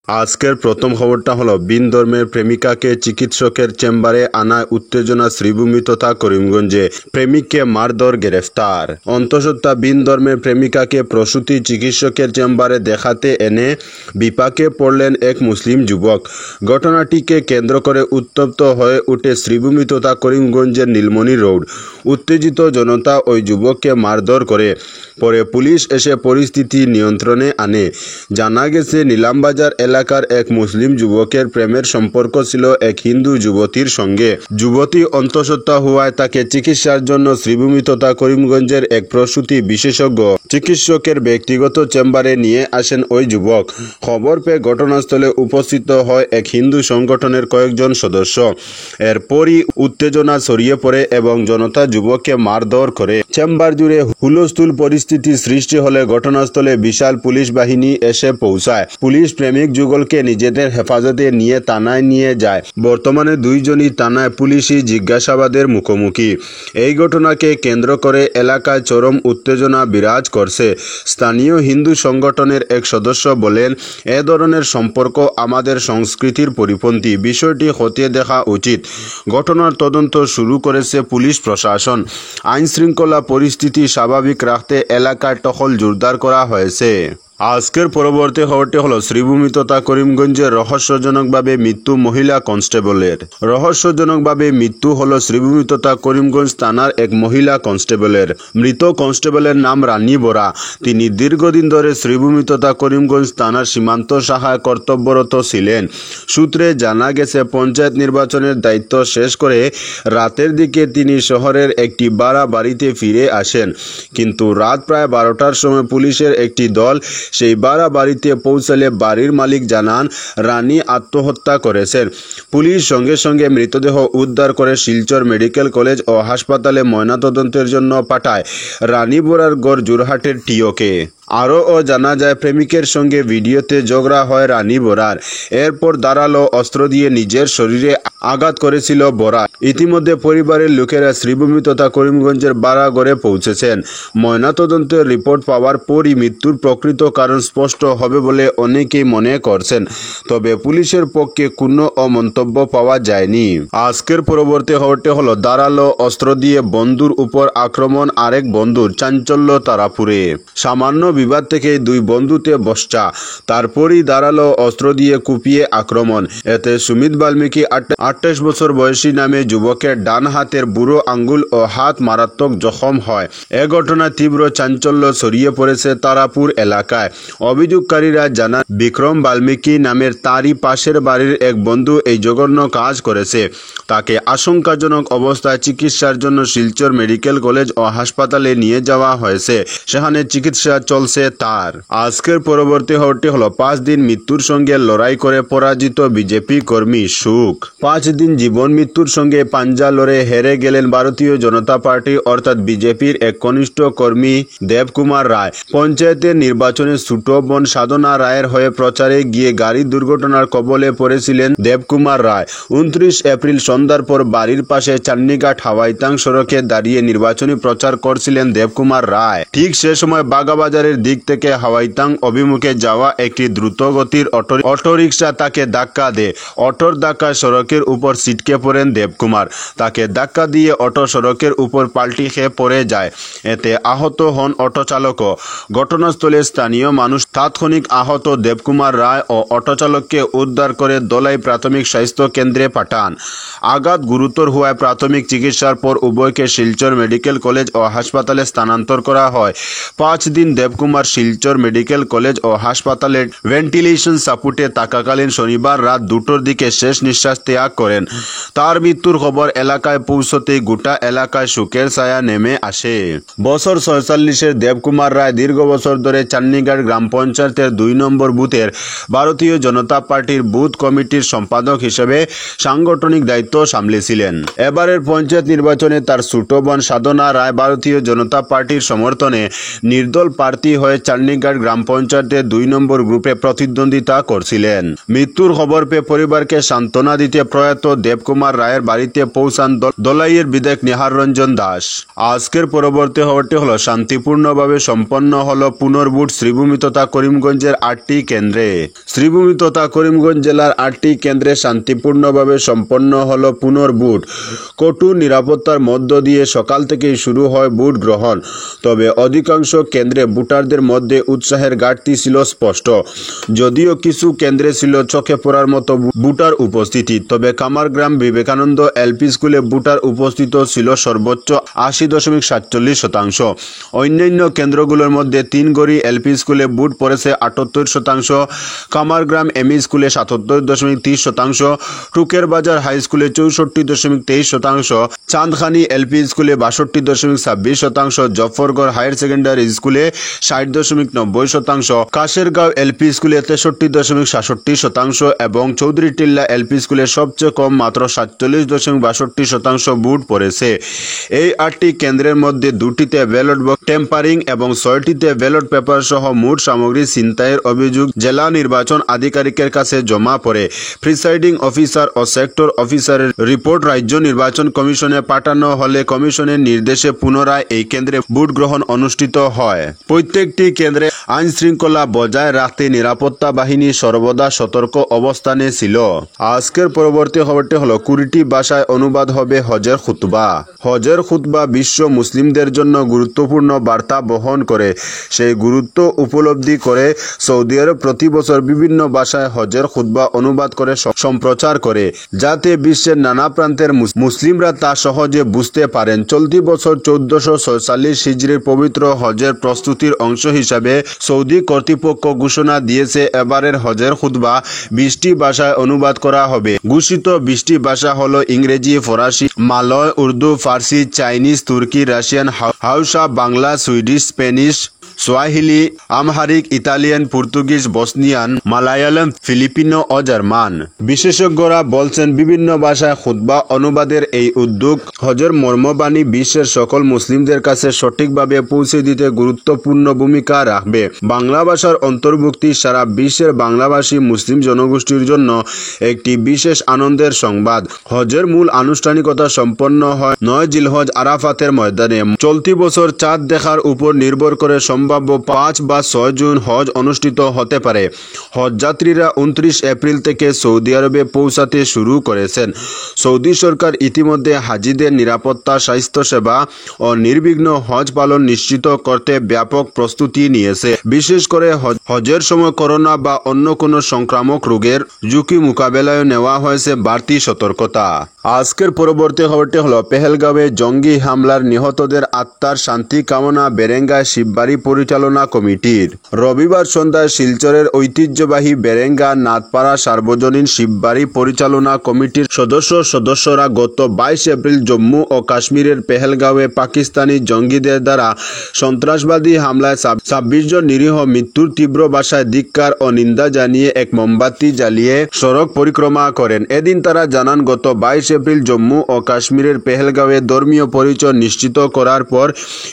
আজকের প্রথম খবরটা হলো ভিন ধর্মের প্রেমিকাকে চিকিৎসকের চেম্বারে আনায় উত্তেজনা শ্রীভূমি তথা করিমগঞ্জে। প্রেমিককে মারধর, গ্রেফতার। অন্তঃসত্ত্বা ভিন ধর্মের প্রেমিকাকে প্রসূতি চিকিৎসকের চেম্বারে দেখাতে এনে বিপাকে পড়লেন এক মুসলিম যুবক। ঘটনাটিকে কেন্দ্র করে উত্তপ্ত হয়ে উঠে শ্রীভূমি তথা করিমগঞ্জের নীলমণি রোড। উত্তেজিত জনতা ওই যুবককে মারধর করে। পরে পুলিশ এসে পরিস্থিতি নিয়ন্ত্রণে আনে। জানা গেছে, নিলামবাজার এলাকার এক মুসলিম যুবকের প্রেমের সম্পর্ক ছিল এক হিন্দু যুবতীর সঙ্গে। যুবতী অন্তঃসত্ত্বা হওয়ায় তাকে চিকিৎসার জন্য শ্রীভূমি তথা করিমগঞ্জের এক প্রসূতি বিশেষজ্ঞ চিকিৎসকের ব্যক্তিগত চেম্বারে নিয়ে আসেন ওই যুবক। খবর পেয়ে ঘটনাস্থলে উপস্থিত হয় এক হিন্দু সংগঠনের কয়েকজন সদস্য। এরপরই উত্তেজনা ছড়িয়ে পড়ে এবং জনতা যুবককে মারধর করে। চেম্বার জুড়ে হুলস্থুল পরিস্থিতি সৃষ্টি হলে ঘটনাস্থলে বিশাল পুলিশ বাহিনী এসে পৌঁছায়। পুলিশ প্রেমিক যুগলকে নিজেদের হেফাজতে নিয়ে থানায় নিয়ে যায়। বর্তমানে দুইজনই থানায় পুলিশি জিজ্ঞাসাবাদের মুখোমুখি। এই ঘটনাকে কেন্দ্র করে এলাকায় চরম উত্তেজনা বিরাজ করছে। স্থানীয় হিন্দু সংগঠনের এক সদস্য বলেন, এ ধরনের সম্পর্ক আমাদের সংস্কৃতির পরিপন্থী। বিষয়টি খতিয়ে দেখা উচিত। ঘটনার তদন্ত শুরু করেছে পুলিশ প্রশাসন। আইন শৃঙ্খলা পরিস্থিতি স্বাভাবিক রাখতে এলাকায় টহল জোরদার করা হয়েছে। আজকের পরবর্তী খবরটি হলো শ্রীভূমি তথা করিমগঞ্জের রহস্যজনকভাবে মৃত্যু মহিলা কনস্টেবলের। রহস্যজনকভাবে মৃত্যু হলো শ্রীভূমি তথা করিমগঞ্জ থানার এক মহিলা কনস্টেবলের। মৃত কনস্টেবলের নাম রানী বরা। তিনি দীর্ঘদিন ধরে শ্রীভূমি তথা করিমগঞ্জ থানার সীমান্ত শাখায় কর্তব্যরত ছিলেন। সূত্রে জানা গেছে, পঞ্চায়েত নির্বাচনের দায়িত্ব শেষ করে রাতের দিকে তিনি শহরের একটি ভাড়া বাড়িতে ফিরে আসেন। কিন্তু রাত প্রায় 12টার সময় পুলিশের একটি দল সেই ভাড়া বাড়িতে পৌঁছালে বাড়ির মালিক জানান রানী আত্মহত্যা করেছেন। পুলিশ সঙ্গে সঙ্গে মৃতদেহ উদ্ধার করে শিলচর মেডিকেল কলেজ ও হাসপাতালে ময়নাতদন্তের জন্য পাঠায়। রানী বরার গড় জোরহাটের টিওকে। আরও জানা যায়, প্রেমিকের সঙ্গে ভিডিওতে ঝগড়া হয় রানী বরার। এরপর ধারালো অস্ত্র দিয়ে নিজের শরীরে আঘাত করেছিল বরা। ইতিমধ্যে পরিবারের লোকেরা শ্রীভূমি তথা করিমগঞ্জের বাড়াগড়ে পৌঁছেছেন। ময়নাতদন্তের রিপোর্ট পাওয়ার পরই মৃত্যুর প্রকৃত কারণ স্পষ্ট হবে বলে অনেকেই মনে করছেন। তবে পুলিশের পক্ষে কোনো মন্তব্য পাওয়া যায়নি। আজকের পরবর্তী খবরটি হলো ধারালো অস্ত্র দিয়ে বন্ধুর উপর আক্রমণ আরেক বন্ধুর। চাঞ্চল্য তারাপুরে। সামান্য বিবাদ থেকে দুই বন্ধুতে বচসা, তারপরই ধারালো অস্ত্র দিয়ে কুপিয়ে আক্রমণ। এতে সুমিত বাল্মীকি 28 বছর বয়সী নামে যুবকের ডান হাতের বুড়ো আঙ্গুল ও হাত মারাত্মক জখম হয়। এ ঘটনায় তীব্র চাঞ্চল্য ছড়িয়ে পড়েছে তারাপুর এলাকায়। অভিযোগকারীরা জানান, বিক্রম বাল্মীকি নামের তারই পাশের বাড়ির এক বন্ধু এই জঘন্য কাজ করেছে। তাকে আশঙ্কাজনক অবস্থায় চিকিৎসার জন্য শিলচর মেডিকেল কলেজ ও হাসপাতালে নিয়ে যাওয়া হয়েছে। সেখানে চিকিৎসা চলছে তার। আজকের পরবর্তী খবরটি হলো 5 দিন মৃত্যুর সঙ্গে লড়াই করে পরাজিত বিজেপি কর্মী সুখ। 5 দিন জীবন মৃত্যুর সঙ্গে পাঞ্জা লড়ে হেরে গেলেন ভারতীয় জনতা পার্টি অর্থাৎ বিজেপির এক কনিষ্ঠ কর্মী দেবকুমার রায়। পঞ্চায়েতের নির্বাচনে ছোট বোন সাধনা রায়ের হয়ে প্রচারে গিয়ে গাড়ি দুর্ঘটনার কবলে পড়েছিলেন দেবকুমার রায়। 29 এপ্রিল সন্ধ্যার পর বাড়ির পাশে চান্নিঘাট হাওয়াইতাং সড়কে দাঁড়িয়ে নির্বাচনী প্রচার করছিলেন দেবকুমার রায়। ঠিক সে সময় বাগাবাজারের দিক থেকে হাওয়াইতাং অভিমুখে যাওয়া একটি দ্রুতগতির অটোরিকশা তাকে ধাক্কা দেয়। অটোর ধাক্কা সড়কের উপর ছিটকে পড়েন দেবকুমার। তাকে ধাক্কা দিয়ে অটো সড়কের উপর পাল্টি খেয়ে পড়ে যায়। এতে আহত হন অটো চালকও। ঘটনাস্থলে স্থানীয় মানুষ তাৎক্ষণিক আহত দেবকুমার রায় ও অটো চালককে উদ্ধার করে দলাই প্রাথমিক স্বাস্থ্য কেন্দ্রে পাঠান। আঘাত গুরুতর হওয়ায় প্রাথমিক চিকিৎসার পর উভয়কে শিলচর মেডিকেল কলেজ ও হাসপাতালে স্থানান্তর করা হয়। 5 দিন দেবকুমার শিলচর মেডিকেল কলেজ ও হাসপাতালে ভেন্টিলেশন সাপোর্টে থাকাকালীন শনিবার রাত 2টোর দিকে শেষ নিঃশ্বাস ত্যাগ করেন। তার মৃত্যুর খবর এলাকায় পৌঁছতেই গোটা এলাকায় শোকের ছায়া নেমে আসে। বছর 46-এর দেবকুমার রায় দীর্ঘ বছর ধরে চান্নিঘাট গ্রাম পঞ্চায়েতের 2 নম্বর বুথের ভারতীয় জনতা পার্টির বুথ কমিটির সম্পাদক হিসেবে সাংগঠনিক দায়িত্ব সামলেছিলেন। এবারের পঞ্চায়েত নির্বাচনে তার ছোট বোন সাধনা রায় ভারতীয় জনতা পার্টির সমর্থনে নির্দল প্রার্থী হয়ে চান্নিঘাট গ্রাম পঞ্চায়েতের 2 নম্বর গ্রুপে প্রতিদ্বন্দ্বিতা করছিলেন। মৃত্যুর খবর পেয়ে পরিবারকে সান্ত্বনা দিতে প্রয়াস প্রয়াত দেবকুমার রায়ের বাড়িতে পৌঁছান দলাইয়ের বিধায়ক নিহার রঞ্জন দাস। আজকের পরবর্তী খবরটি হলো শান্তিপূর্ণভাবে সম্পন্ন হলো পুনর্ভোট শ্রীভূমি তথা করিমগঞ্জের 8টি কেন্দ্রে। শ্রীভূমি তথা করিমগঞ্জ জেলার 8টি কেন্দ্রে শান্তিপূর্ণভাবে সম্পন্ন হলো পুনর্ভোট। কঠোর নিরাপত্তার মধ্য দিয়ে সকাল থেকেই শুরু হয় ভোট গ্রহণ। তবে অধিকাংশ কেন্দ্রে ভোটারদের মধ্যে উৎসাহের ঘাটতি ছিল স্পষ্ট। যদিও কিছু কেন্দ্রে ছিল চোখে পড়ার মতো ভোটার উপস্থিতি, তবে কামারগ্রাম বিবেকানন্দ এলপি স্কুলে ভোটার উপস্থিত ছিল সর্বোচ্চ 80.47%। অন্যান্য কেন্দ্রগুলোর মধ্যে তিনগড়ি এলপি স্কুলে ভোট পড়েছে 78%, কামারগ্রাম এমই স্কুলে 77.30%, টুকের বাজার হাই স্কুলে 64.23%, চাঁদখানি এলপি স্কুলে 62.26%, জফরগড় হায়ার সেকেন্ডারি স্কুলে 60.90%, কাশেরগাঁও এলপি স্কুলে 63.67% এবং চৌধুরীটিল্লা এলপি স্কুলে সবচেয়ে কম মাত্র 47.62% ভোট পড়েছে। এই 8টি কেন্দ্রের মধ্যে 2টিতে ব্যালট বক্স টেম্পারিং এবং 6টিতে ব্যালট পেপার সহ মোট সামগ্রী ছিনতাইয়ের অভিযোগ জেলা নির্বাচন আধিকারিকের কাছে জমা পড়ে। প্রিসাইডিং অফিসার ও সেক্টর অফিসারের রিপোর্ট রাজ্য নির্বাচন কমিশনে পাঠানো হলে কমিশনের নির্দেশে পুনরায় এই কেন্দ্রে ভোট গ্রহণ অনুষ্ঠিত হয়। প্রত্যেকটি কেন্দ্রে আইন শৃঙ্খলা বজায় রাখতে নিরাপত্তা বাহিনী সর্বদা সতর্ক অবস্থানে ছিল। আজকের পরবর্তী খবরটি হলো 20টি ভাষায় অনুবাদ হবে হজের খুতবা। হজের খুতবা বিশ্ব মুসলিমদের জন্য গুরুত্বপূর্ণ বার্তা বহন করে। সেই গুরুত্ব উপলব্ধি করে সৌদি আরব প্রতি বছর বিভিন্ন ভাষায় হজের খুতবা অনুবাদ করে সম্প্রচার করে, যাতে বিশ্বের নানা প্রান্তের মুসলিমরা তা সহজে বুঝতে পারেন। চলতি বছর 1446 হিজরির পবিত্র হজের প্রস্তুতির অংশ হিসাবে সৌদি কর্তৃপক্ষ ঘোষণা দিয়েছে এবারের হজের খুতবা 20টি ভাষায় অনুবাদ করা হবে। ঘোষিত 20টি ভাষা হলো ইংরেজি, ফরাসি, মালয়, উর্দু, ফার্সি, চাইনিজ, তুর্কি, Russian, Hausa, Bangla, Swedish, Spanish, Swahili, Amharic, Italian, Portuguese, Bosnian, Malayalam, Filipino ও জার্মান। বিশেষজ্ঞরা বলছেন বিভিন্ন ভাষায় খুতবা অনুবাদের এই উদ্যোগ হজের মর্মবাণী বিশ্বের সকল মুসলিমদের কাছে সঠিকভাবে পৌঁছে দিতে গুরুত্বপূর্ণ ভূমিকা রাখবে। বাংলা ভাষার অন্তর্ভুক্তি সারা বিশ্বের বাংলাভাষী মুসলিম জনগোষ্ঠীর জন্য একটি বিশেষ আনন্দের সংবাদ। হজের মূল আনুষ্ঠানিকতা সম্পন্ন হয় 9 জিলহজ আরাফাতের ময়দানে। চলতি বছর চাঁদ দেখার উপর নির্ভর করে সম্ভাব্য 5 বা 6 জুন হজ অনুষ্ঠিত হতে পারে। হজ যাত্রীরা 29 এপ্রিল থেকে সৌদি আরবে পৌঁছাতে শুরু করেছেন। সৌদি সরকার ইতিমধ্যে হাজিদের নিরাপত্তা, স্বাস্থ্যসেবা ও নির্বিঘ্ন হজ পালন নিশ্চিত করতে ব্যাপক প্রস্তুতি নিয়েছে। বিশেষ করে হজের সময় করোনা বা অন্য কোনো সংক্রামক রোগের ঝুঁকি মোকাবেলায় নেওয়া হয়েছে বাড়তি সতর্কতা। আজকের পরবর্তী খবরটি হলো পেহেলগাঁওয়ে জঙ্গি হামলার নিহতদের আত্মার শান্তি কামনা বেরেঙ্গা শিববাড়ি পরিচালনা কমিটির। রবিবার সন্ধ্যায় শিলচরের ঐতিহ্যবাহী বেরেঙ্গা নাথপাড়া সার্বজনীন শিববাড়ি পরিচালনা কমিটির সদস্যরা গত 22 এপ্রিল জম্মু ও কাশ্মীরের পেহেলগাঁওয়ে পাকিস্তানি জঙ্গিদের দ্বারা সন্ত্রাসবাদী হামলায় 26 জন নিরীহ মৃত্যুর তীব্র ভাষায় ধিক্কার ও নিন্দা জানিয়ে এক মোমবাতি জ্বালিয়ে সড়ক পরিক্রমা করেন। এদিন তারা জানান, গত 22 এপ্রিল জম্মু ও কাশ্মীরের পেহেলগাঁওয়ে ধর্মীয় পরিচয় নিশ্চিত করার পর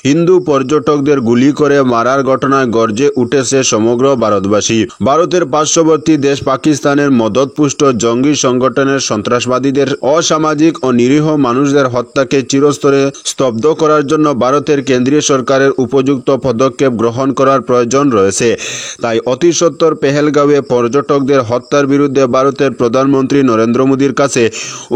হিন্দু পর্যটকদের গুলি করে মারার ঘটনায় গর্জে উঠেছে সমগ্র ভারতবাসী। ভারতের পার্শ্ববর্তী দেশ পাকিস্তানের মদতপুষ্ট জঙ্গি সংগঠনের সন্ত্রাসবাদীদের অসামাজিক ও নিরীহ মানুষদের হত্যাকে চিরস্তরে স্তব্ধ করার জন্য ভারতের কেন্দ্রীয় সরকারের উপযুক্ত পদক্ষেপ গ্রহণ করার প্রয়োজন রয়েছে। তাই অতি সত্বর পেহেলগাঁওয়ে পর্যটকদের হত্যার বিরুদ্ধে ভারতের প্রধানমন্ত্রী নরেন্দ্র মোদীর কাছে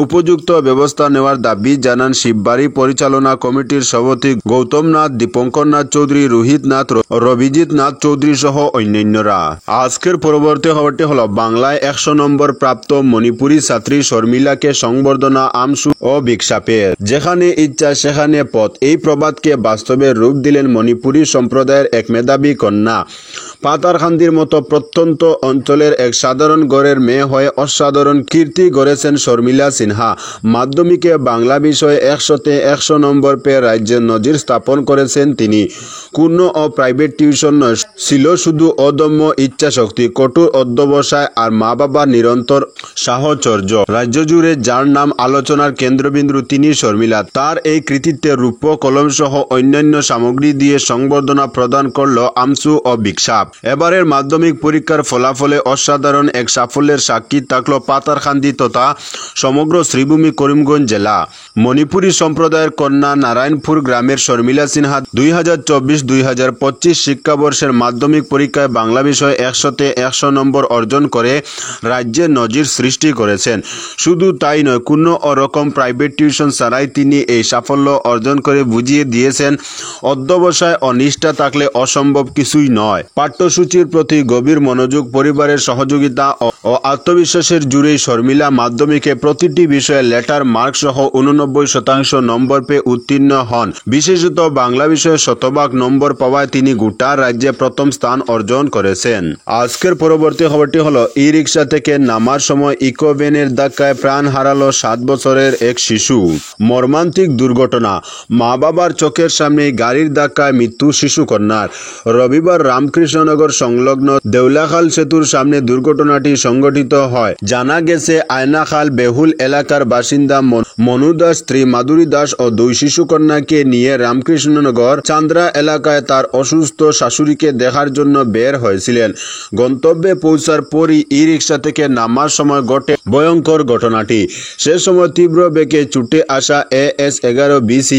উপযুক্ত ব্যবস্থা নেওয়ার দাবি জানান শিববাড়ি পরিচালনা কমিটির সভাপতি গৌতম নাথ, দীপঙ্কর নাথ চৌধুরী, রোহিত নাথ, রবিজিৎ নাথ চৌধুরী সহ অন্যান্যরা। আজকের পরবর্তী খবরটি হলো বাংলায় 100 নম্বর প্রাপ্ত মণিপুরী ছাত্রী শর্মিলাকে সংবর্ধনা আমসু ও বিক্ষাপের। যেখানে ইচ্ছা সেখানে পথ, এই প্রবাদকে বাস্তবে রূপ দিলেন মণিপুরী সম্প্রদায়ের এক মেধাবী কন্যা। পাতারখান্দির মতো প্রত্যন্ত অঞ্চলের এক সাধারণ ঘরের মেয়ে হয়ে অসাধারণ কীর্তি গড়েছেন শর্মিলা সিনহা। মাধ্যমিকে বাংলা বিষয়ে 100তে 100 নম্বর পেয়ে রাজ্যের নজির স্থাপন করেছেন তিনি। পূর্ণ ও প্রাইভেট টিউশন নয়, ছিল শুধু অদম্য ইচ্ছাশক্তি, কঠোর অধ্যবসায় আর মা বাবার নিরন্তর সাহচর্য। রাজ্য জুড়ে যার নাম আলোচনার কেন্দ্রবিন্দু তিনি শর্মিলা। তার এই কৃতিত্বে রূপ কলম সহ অন্যান্য সামগ্রী দিয়ে সংবর্ধনা প্রদান করল আমসু ও বিক্ষাপ। এবারের মাধ্যমিক পরীক্ষার ফলাফলে অসাধারণ এক সাফল্যের সাক্ষী থাকল পাতারকান্দি তথা সমগ্র শ্রীভূমি করিমগঞ্জ জেলা। মণিপুরী সম্প্রদায়ের কন্যা নারায়ণপুর গ্রামের শর্মিলা সিনহা 2024-2025 শিক্ষাবর্ষের মাধ্যমিক পরীক্ষায় বাংলা বিষয়ে 100-তে 100 নম্বর অর্জন করে রাজ্যে নজির সৃষ্টি করেছেন। শুধু তাই নয়, কোনো রকম প্রাইভেট টিউশন ছাড়াই তিনি এই সাফল্য অর্জন করে বুঝিয়ে দিয়েছেন অধ্যবসায় ও নিষ্ঠা থাকলে অসম্ভব কিছুই নয়। পাঠ্যসূচির প্রতি গভীর মনোযোগ, পরিবারের সহযোগিতা ও আত্মবিশ্বাসের জুড়েই শর্মিলা মাধ্যমিকে প্রতিটি বিষয়ে লেটার মার্ক সহ 89% নম্বর পেয়ে উত্তীর্ণ হন। বিশেষত বাংলা বিষয়ে শতভাগ নম্বর পাওয়ায় তিনি গোটা রাজ্যে প্রথম স্থান অর্জন করেছেন। আজকের পরবর্তী খবরটি হলো, ই রিক্সা থেকে নামার সময় ইকোভ্যানের ধাক্কায় প্রাণ হারালো 7 বছরের এক শিশু। মর্মান্তিক দুর্ঘটনা, মা বাবার চোখের সামনে গাড়ির ধাক্কায় মৃত্যু শিশু কন্যার। রবিবার রামকৃষ্ণনগর সংলগ্ন দেউলাখাল সেতুর সামনে দুর্ঘটনাটি সংঘটিত হয়। জানা গেছে, আয়নাখাল বেহুল এলাকার বাসিন্দা মনু দাস, স্ত্রী মাধুরী দাস ও 2 শিশু কন্যাকে নিয়ে রামকৃষ্ণনগর চান্দ্রা এলাকায় তার অসুস্থ শাশুড়িকে দেখার জন্য বের হয়েছিলেন। গন্তব্যে পৌঁছার পরই ই রিক্সা থেকে নামার সময় ঘটে ভয়ঙ্কর ঘটনাটি। সে সময় তীব্র বেগে ছুটে আসা AS11 BC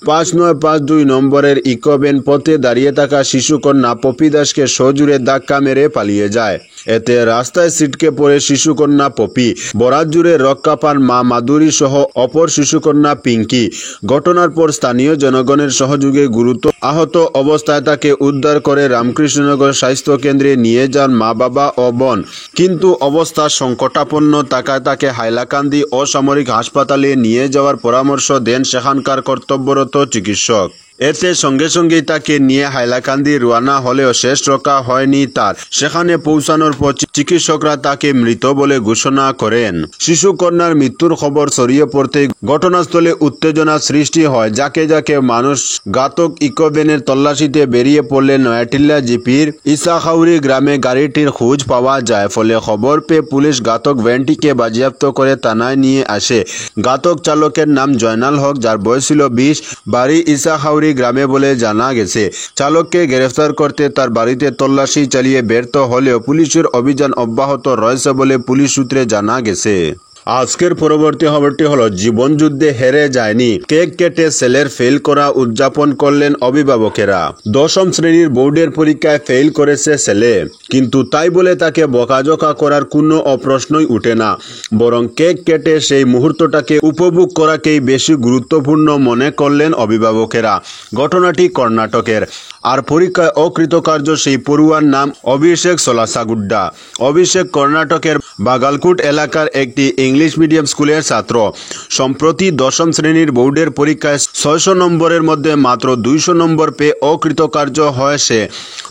5952 নম্বরের ইকোভ্যান পথে দাঁড়িয়ে থাকা শিশু কন্যা পপি দাসকে সজোরে ধাক্কা মেরে পালিয়ে যায়। এতে রাস্তায় ছিটকে পড়ে শিশুকন্যা পপি। বরাত জুড়ে রক্ষা পান মা মাধুরী সহ অপর শিশুকন্যা পিঙ্কি। ঘটনার পর স্থানীয় জনগণের সহযোগে গুরুতর আহত অবস্থায় তাকে উদ্ধার করে রামকৃষ্ণনগর স্বাস্থ্য কেন্দ্রে নিয়ে যান মা বাবা ও বোন, কিন্তু অবস্থা সংকটাপন্ন থাকায় তাকে হাইলাকান্দি অসামরিক হাসপাতালে নিয়ে যাওয়ার পরামর্শ দেন সেখানকার কর্তব্যরত চিকিৎসক। এতে সঙ্গে সঙ্গেই তাকে নিয়ে হাইলাকান্দি রওনা হলেও শেষ রক্ষা হয়নি তার। সেখানে পৌঁছানোর পর চিকিৎসকরা তাকে মৃত বলে ঘোষণা করেন। শিশু কন্যার মৃত্যুর খবর ছড়িয়ে পড়তে ঘটনাস্থলে উত্তেজনা সৃষ্টি হয়। যাকে যাকে মানুষ ঘাতক ইকোভ্যানের তল্লাশিতে বেরিয়ে পড়লে নয়াটিল্লা জিপির ইসাখাউরি গ্রামে গাড়িটির খোঁজ পাওয়া যায়। ফলে খবর পেয়ে পুলিশ ঘাতক ভ্যানটিকে বাজেয়াপ্ত করে থানায় নিয়ে আসে। ঘাতক চালকের নাম জয়নাল হক, যার বয়স ছিল 20, বাড়ি ইসাখাউরি গ্রামে বলে জানা গেছে। চালককে গ্রেফতার করতে তার বাড়িতে তল্লাশি চালিয়ে ব্যর্থ হলেও পুলিশের অভিযান অব্যাহত রয়েছে বলে পুলিশ সূত্রে জানা গেছে। আজকের পরবর্তী খবরটি হলো, জীবন যুদ্ধে হেরে যায়নি, কেক কেটে ছেলের ফেল করা উদযাপন করলেন অভিভাবকেরা। 10ম শ্রেণীর বোর্ডের পরীক্ষায় ফেল করেছে ছেলে, কিন্তু তাই বলে তাকে বকাঝকা করার কোনো প্রশ্নই উঠে না, বরং কেক কেটে সেই মুহূর্তটাকে উপভোগ করাকেই বেশি গুরুত্বপূর্ণ মনে করলেন অভিভাবকেরা। ঘটনাটি কর্ণাটকের। আর পরীক্ষায় অকৃতকার্য সেই পড়ুয়ার নাম অভিষেক সোলাসাগুড্ডা। অভিষেক কর্ণাটকের বাগালকুট এলাকার একটি ইংলিশ মিডিয়াম স্কুলের ছাত্র। সম্প্রতি 10ম শ্রেণীর বোর্ডের পরীক্ষায় 600 নম্বরের মধ্যে মাত্র 200 নম্বর পেয়ে অকৃতকার্য হয় সে।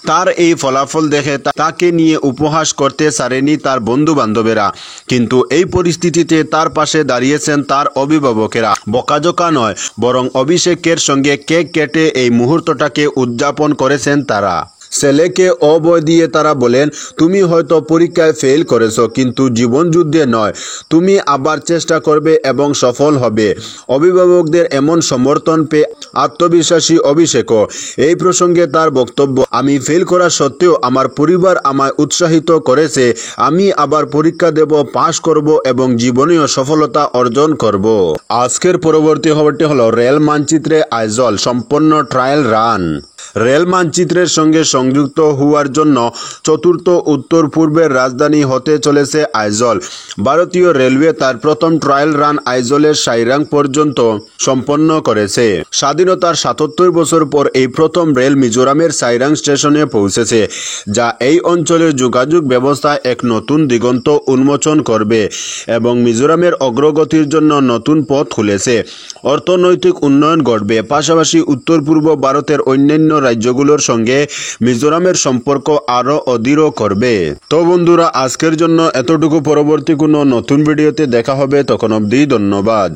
তার এই ফলাফল দেখে তাকে নিয়ে উপহাস করতে ছাড়েনি তার বন্ধু বান্ধবেরা, কিন্তু এই পরিস্থিতিতে তার পাশে দাঁড়িয়েছেন তার অভিভাবকেরা। বকাঝকা নয়, বরং অভিষেকের সঙ্গে কেক কেটে এই মুহূর্তটাকে উদযাপন করেছেন তারা। ছেলেকে অভয় দিয়ে তারা বলেন, তুমি হয়তো পরীক্ষায় ফেল করেছো, কিন্তু জীবন যুদ্ধে নয়, তুমি আবার চেষ্টা করবে এবং সফল হবে। অভিভাবকদের এমন সমর্থন পেয়ে আত্মবিশ্বাসী অভিষেকও। এই প্রসঙ্গে তার বক্তব্য, আমি ফেল করা সত্ত্বেও আমার পরিবার আমায় উৎসাহিত করেছে। আমি আবার পরীক্ষা দেব, পাশ করব এবং জীবনেও সফলতা অর্জন করব। আজকের পরবর্তী খবরটি হলো, রেল মানচিত্রে আইজল সম্পন্ন ট্রায়াল রান। রেল মানচিত্রের সঙ্গে সংযুক্ত হওয়ার জন্য চতুর্থ উত্তর পূর্বের রাজধানী হতে চলেছে আইজল। ভারতীয় রেলওয়ে তার প্রথম ট্রায়াল রান আইজলের সাইরাং পর্যন্ত সম্পন্ন করেছে। স্বাধীনতার 77 বছর পর এই প্রথম রেল মিজোরামের সাইরাং স্টেশনে পৌঁছেছে, যা এই অঞ্চলের যোগাযোগ ব্যবস্থায় এক নতুন দিগন্ত উন্মোচন করবে এবং মিজোরামের অগ্রগতির জন্য নতুন পথ খুলেছে। অর্থনৈতিক উন্নয়ন ঘটবে, পাশাপাশি উত্তর পূর্ব ভারতের অন্যান্য রাজ্যগুলোর সঙ্গে মিজোরামের সম্পর্ক আরো অদৃঢ় করবে। তো বন্ধুরা, আজকের জন্য এতটুকু। পরবর্তী কোনো নতুন ভিডিওতে দেখা হবে, তখন অবধি ধন্যবাদ।